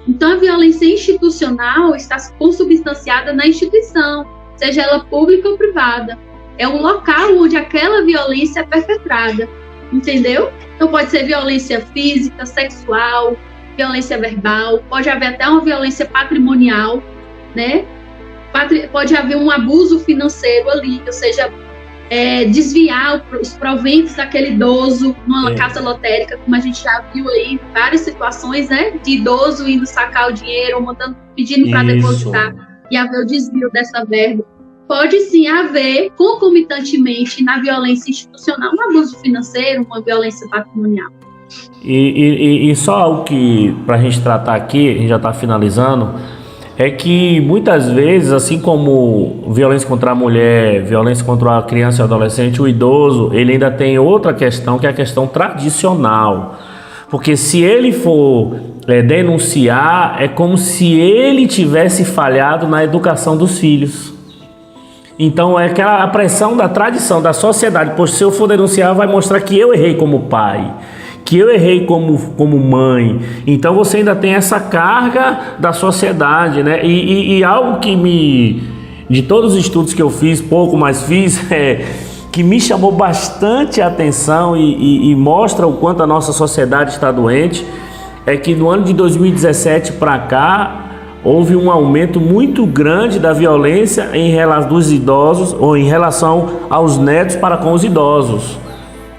Então a violência institucional está consubstanciada na instituição, seja ela pública ou privada. É um local onde aquela violência é perpetrada, entendeu? Então pode ser violência física, sexual, violência verbal, pode haver até uma violência patrimonial, né? Pode haver um abuso financeiro ali, ou seja, desviar os proventos daquele idoso numa casa lotérica, como a gente já viu aí, várias situações, né? De idoso indo sacar o dinheiro, ou pedindo para depositar e haver o desvio dessa verba. Pode sim haver, concomitantemente, na violência institucional, um abuso financeiro, uma violência patrimonial. E só algo que, para a gente tratar aqui, a gente já está finalizando, é que muitas vezes, assim como violência contra a mulher, violência contra a criança e adolescente, o idoso, ele ainda tem outra questão, que é a questão tradicional. Porque se ele for denunciar, é como se ele tivesse falhado na educação dos filhos. Então é aquela pressão da tradição, da sociedade. Pois se eu for denunciar, vai mostrar que eu errei como pai, que eu errei como mãe. Então você ainda tem essa carga da sociedade, né? E algo que de todos os estudos que eu fiz, pouco mais fiz, que me chamou bastante a atenção e mostra o quanto a nossa sociedade está doente, é que no ano de 2017 para cá, houve um aumento muito grande da violência dos idosos ou em relação aos netos para com os idosos.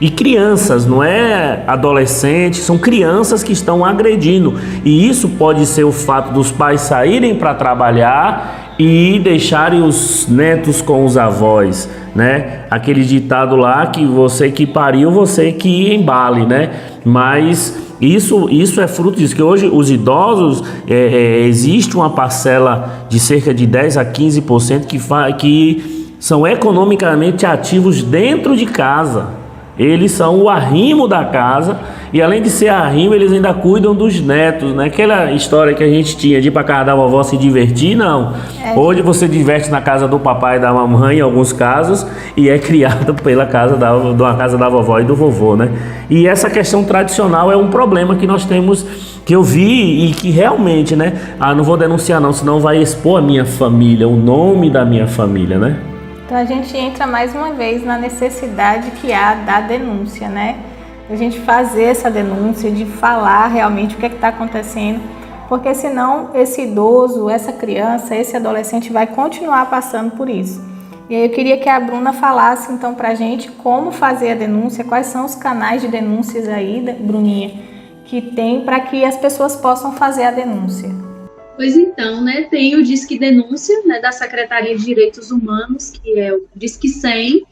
E crianças, não é adolescentes, são crianças que estão agredindo. E isso pode ser o fato dos pais saírem para trabalhar e deixarem os netos com os avós, né? Aquele ditado lá que você que pariu, você que embale, né? Mas isso é fruto disso, que hoje os idosos, existe uma parcela de cerca de 10 a 15% que são economicamente ativos dentro de casa. Eles são o arrimo da casa e, além de ser arrimo, eles ainda cuidam dos netos, né? Aquela história que a gente tinha de ir para casa da vovó se divertir, não. Hoje você diverte na casa do papai e da mamãe, em alguns casos, e é criado pela casa da casa da vovó e do vovô, né? E essa questão tradicional é um problema que nós temos, que eu vi e que realmente, né? Não vou denunciar não, senão vai expor a minha família, o nome da minha família, né? Então a gente entra mais uma vez na necessidade que há da denúncia, né? A gente fazer essa denúncia, de falar realmente o que está acontecendo, porque senão esse idoso, essa criança, esse adolescente vai continuar passando por isso. E aí eu queria que a Bruna falasse então pra gente como fazer a denúncia, quais são os canais de denúncias aí, Bruninha, que tem para que as pessoas possam fazer a denúncia. Pois então, né, tem o Disque Denúncia, né, da Secretaria de Direitos Humanos, que é o Disque 100,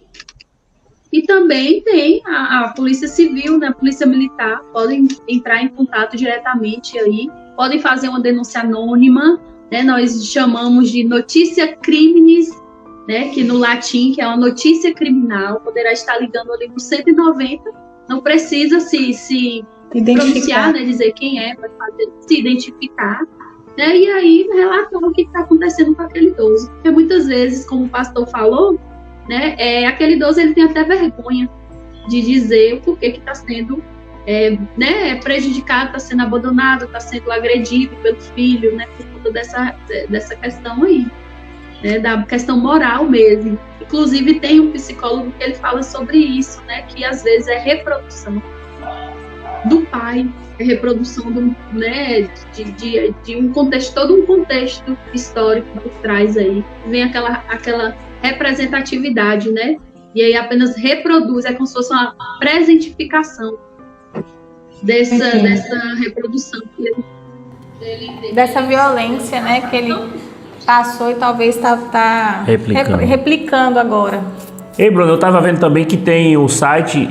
e também tem a Polícia Civil, né, a Polícia Militar, podem entrar em contato diretamente aí, podem fazer uma denúncia anônima, né, nós chamamos de notícia criminis, né, que no latim, que é uma notícia criminal, poderá estar ligando ali no 190, não precisa se pronunciar, né, dizer quem é, pode fazer, se identificar, né? E aí relatar o que está acontecendo com aquele idoso. Porque muitas vezes, como o pastor falou, né, aquele idoso ele tem até vergonha de dizer o porquê que está sendo prejudicado, está sendo abandonado, está sendo agredido pelo filho, né, por conta dessa questão aí, né, da questão moral mesmo. Inclusive tem um psicólogo que ele fala sobre isso, né, que às vezes é reprodução do pai, é reprodução de um contexto, todo um contexto histórico por trás aí, vem aquela representatividade, né, e aí apenas reproduz, é como se fosse uma presentificação dessa reprodução dessa violência, né, que ele passou e talvez está replicando agora. Ei, Bruno, eu estava vendo também que tem o site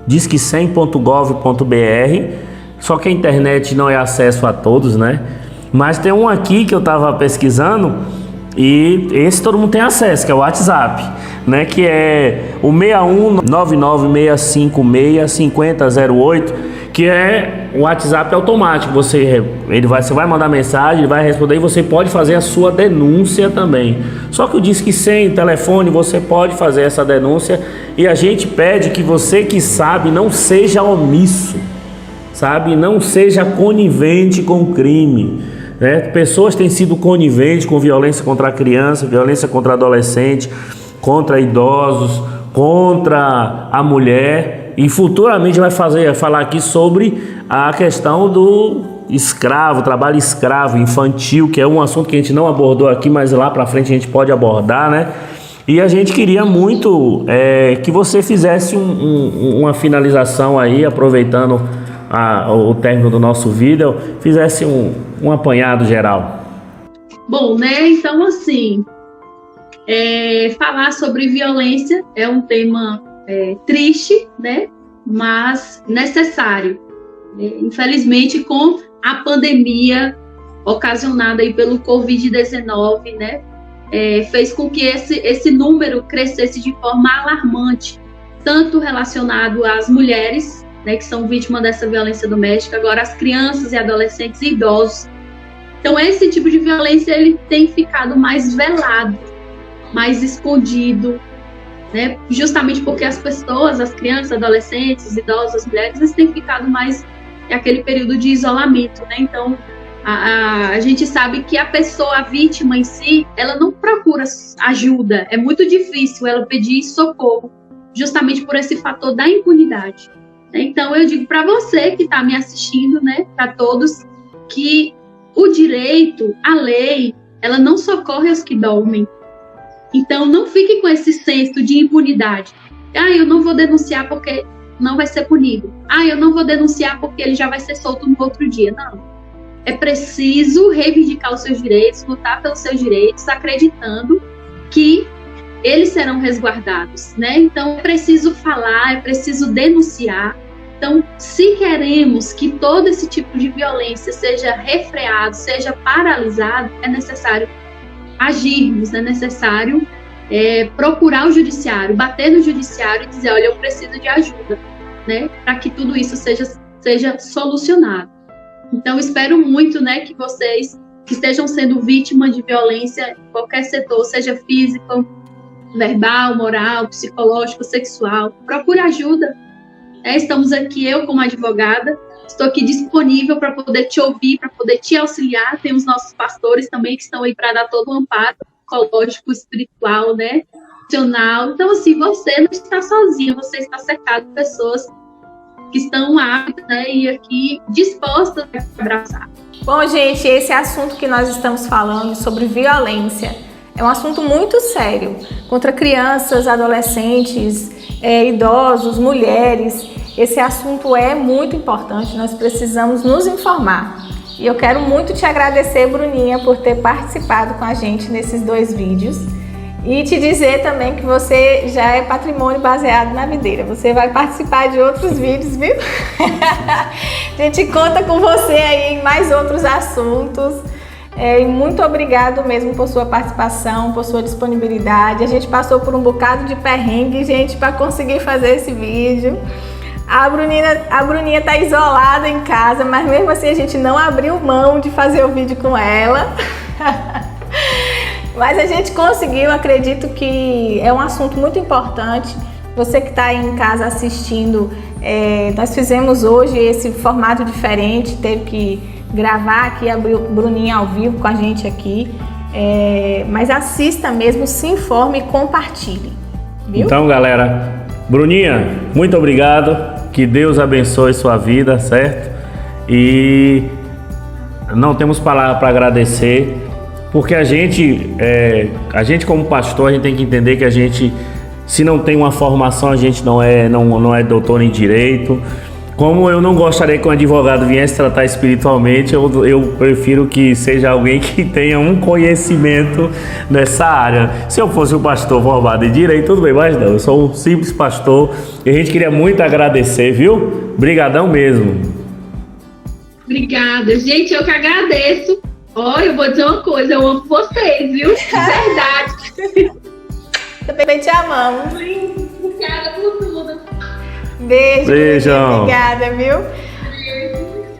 disque100.gov.br, só que a internet não é acesso a todos, né? Mas tem um aqui que eu estava pesquisando e esse todo mundo tem acesso, que é o WhatsApp, né? Que é o 61996565008, que é o WhatsApp automático. Você vai mandar mensagem, ele vai responder e você pode fazer a sua denúncia também. Só que o Disque 100, telefone, você pode fazer essa denúncia e a gente pede que você que sabe não seja omisso, sabe? Não seja conivente com o crime, né? Pessoas têm sido coniventes com violência contra a criança, violência contra adolescente, contra idosos, contra a mulher. E futuramente vai falar aqui sobre a questão do escravo, trabalho escravo infantil, que é um assunto que a gente não abordou aqui, mas lá para frente a gente pode abordar, né? E a gente queria muito que você fizesse uma finalização aí, aproveitando o término do nosso vídeo, fizesse um apanhado geral. Bom, né? Então, assim, falar sobre violência é um tema triste, né? Mas necessário. Infelizmente, com a pandemia ocasionada aí pelo Covid-19, né? Fez com que esse número crescesse de forma alarmante, tanto relacionado às mulheres, né, que são vítimas dessa violência doméstica, agora as crianças e adolescentes e idosos. Então, esse tipo de violência ele tem ficado mais velado, mais escondido, né? Justamente porque as pessoas, as crianças, adolescentes, os idosos, as mulheres, eles têm ficado mais aquele período de isolamento, né? Então, a gente sabe que a pessoa, a vítima em si, ela não procura ajuda, é muito difícil ela pedir socorro, justamente por esse fator da impunidade. Então, eu digo para você que está me assistindo, né, para todos, que o direito, a lei, ela não socorre os que dormem. Então, não fique com esse senso de impunidade. Eu não vou denunciar porque não vai ser punido. Eu não vou denunciar porque ele já vai ser solto no outro dia. Não. É preciso reivindicar os seus direitos, lutar pelos seus direitos, acreditando que eles serão resguardados, né? Então, é preciso falar, é preciso denunciar. Então, se queremos que todo esse tipo de violência seja refreado, seja paralisado, é necessário agirmos, é necessário procurar o judiciário, bater no judiciário e dizer, olha, eu preciso de ajuda, né, para que tudo isso seja solucionado. Então, espero muito, né, que vocês que estejam sendo vítimas de violência em qualquer setor, seja físico, verbal, moral, psicológico, sexual, procure ajuda. Estamos aqui, eu como advogada, estou aqui disponível para poder te ouvir, para poder te auxiliar. Tem os nossos pastores também que estão aí para dar todo o amparo psicológico, espiritual, né, emocional. Então, assim, você não está sozinha, você está cercado de pessoas que estão aptas, né, e aqui dispostas a te abraçar. Bom, gente, esse assunto que nós estamos falando sobre violência é um assunto muito sério contra crianças, adolescentes, idosos, mulheres. Esse assunto é muito importante, nós precisamos nos informar. E eu quero muito te agradecer, Bruninha, por ter participado com a gente nesses 2 vídeos. E te dizer também que você já é patrimônio baseado na videira. Você vai participar de outros vídeos, viu? A gente conta com você aí em mais outros assuntos. E muito obrigado mesmo por sua participação, por sua disponibilidade. A gente passou por um bocado de perrengue, gente, para conseguir fazer esse vídeo. A Bruninha tá isolada em casa, mas mesmo assim a gente não abriu mão de fazer o vídeo com ela. Mas a gente conseguiu, acredito que é um assunto muito importante. Você que está aí em casa assistindo, nós fizemos hoje esse formato diferente, teve que gravar aqui a Bruninha ao vivo com a gente aqui. Mas assista mesmo, se informe e compartilhe. Viu? Então, galera, Bruninha, muito obrigado. Que Deus abençoe sua vida, certo? E não temos palavra para agradecer, porque a gente como pastor, a gente tem que entender que a gente, se não tem uma formação, a gente não é doutor em direito. Como eu não gostaria que um advogado viesse tratar espiritualmente, eu prefiro que seja alguém que tenha um conhecimento nessa área. Se eu fosse um pastor formado em direito, tudo bem, mas não, eu sou um simples pastor e a gente queria muito agradecer, viu? Brigadão mesmo. Obrigada, gente, eu que agradeço. Olha, eu vou dizer uma coisa, eu amo vocês, viu? De verdade. Também te amamos. Obrigada por tudo. Beijo. Beijão. Obrigada, viu?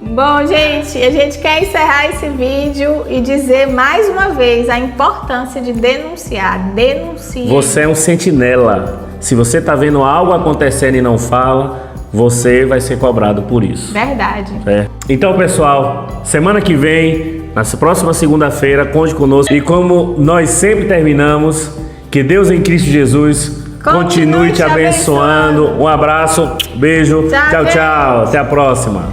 Bom, gente, a gente quer encerrar esse vídeo e dizer mais uma vez a importância de denunciar. Denuncie. Você é um sentinela. Se você tá vendo algo acontecendo e não fala, você vai ser cobrado por isso. Verdade. Então, pessoal, semana que vem, na próxima segunda-feira, conte conosco. E como nós sempre terminamos, que Deus em Cristo Jesus continue te abençoando. Um abraço, beijo, tchau, tchau. Até a próxima.